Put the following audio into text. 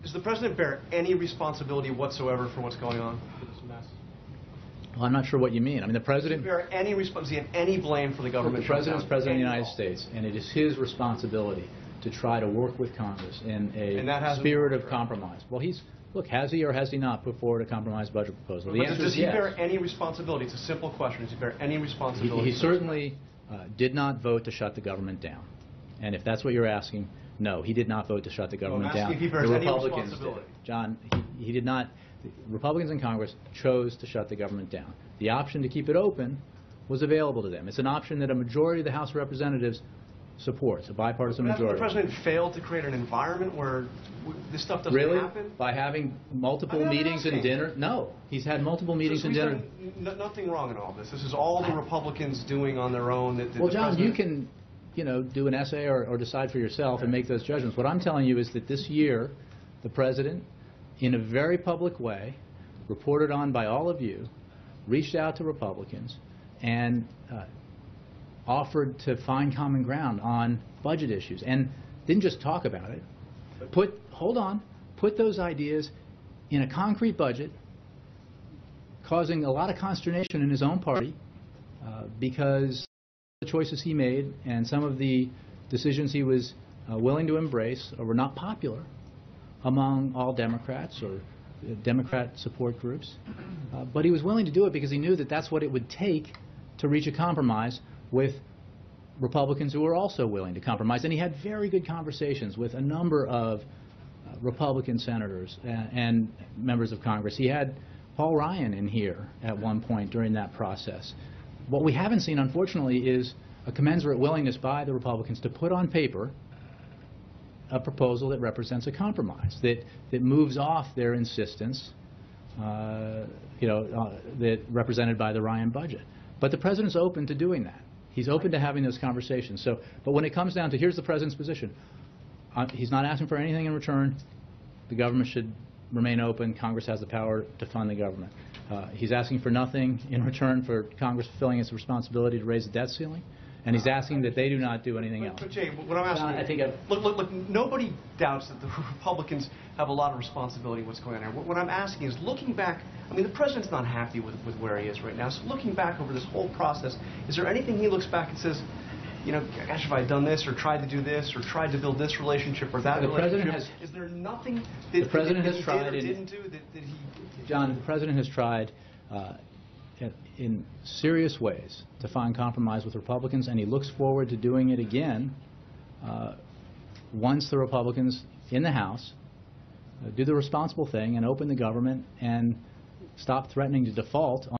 Does the President bear any responsibility whatsoever for what's going on with this mess? Well, I'm not sure what you mean. I mean, the President... Does he bear any responsibility, any blame for the government shutdown? The President is President of the United States, and it is his responsibility to try to work with Congress in a spirit of compromise. Well, look, has he or has he not put forward a compromise budget proposal? The answer is yes. Does he bear any responsibility? It's a simple question. Does he bear any responsibility? He certainly did not vote to shut the government down. And if that's what you're asking, no, he did not vote to shut the government down. If he bears the any Republicans responsibility. did. John, he did not. The Republicans in Congress chose to shut the government down. The option to keep it open was available to them. It's an option that a majority of the House of Representatives supports, a bipartisan majority. The President failed to create an environment where this stuff doesn't happen? By having multiple meetings and dinner? No. He's had multiple meetings and dinner. Nothing wrong in all this. This is all the Republicans doing on their own. Well, John, you can, do an essay or decide for yourself and make those judgments. What I'm telling you is that this year, the President, in a very public way, reported on by all of you, reached out to Republicans and offered to find common ground on budget issues, and didn't just talk about it. Put those ideas in a concrete budget, causing a lot of consternation in his own party because the choices he made and some of the decisions he was willing to embrace were not popular among all Democrats or Democrat support groups. But he was willing to do it because he knew that that's what it would take to reach a compromise with Republicans who were also willing to compromise. And he had very good conversations with a number of Republican senators and members of Congress. He had Paul Ryan in here at one point during that process. What we haven't seen, unfortunately, is a commensurate willingness by the Republicans to put on paper a proposal that represents a compromise, that moves off their insistence, that represented by the Ryan budget. But the President's open to doing that. He's open to having those conversations. But when it comes down to, here's the President's position. He's not asking for anything in return. The government should remain open. Congress has the power to fund the government. He's asking for nothing in return for Congress fulfilling its responsibility to raise the debt ceiling. And he's asking that they do not do anything else. But Jay, what I'm asking, look, nobody doubts that the Republicans have a lot of responsibility in what's going on here. What I'm asking is, looking back, I mean, the President's not happy with where he is right now. So looking back over this whole process, is there anything he looks back and says, gosh, if I had done this, or tried to do this, or tried to build this relationship or that relationship, is there nothing that the President has tried or didn't do that he... John, the President has tried in serious ways to find compromise with Republicans, and he looks forward to doing it again once the Republicans in the House do the responsible thing and open the government and stop threatening to default on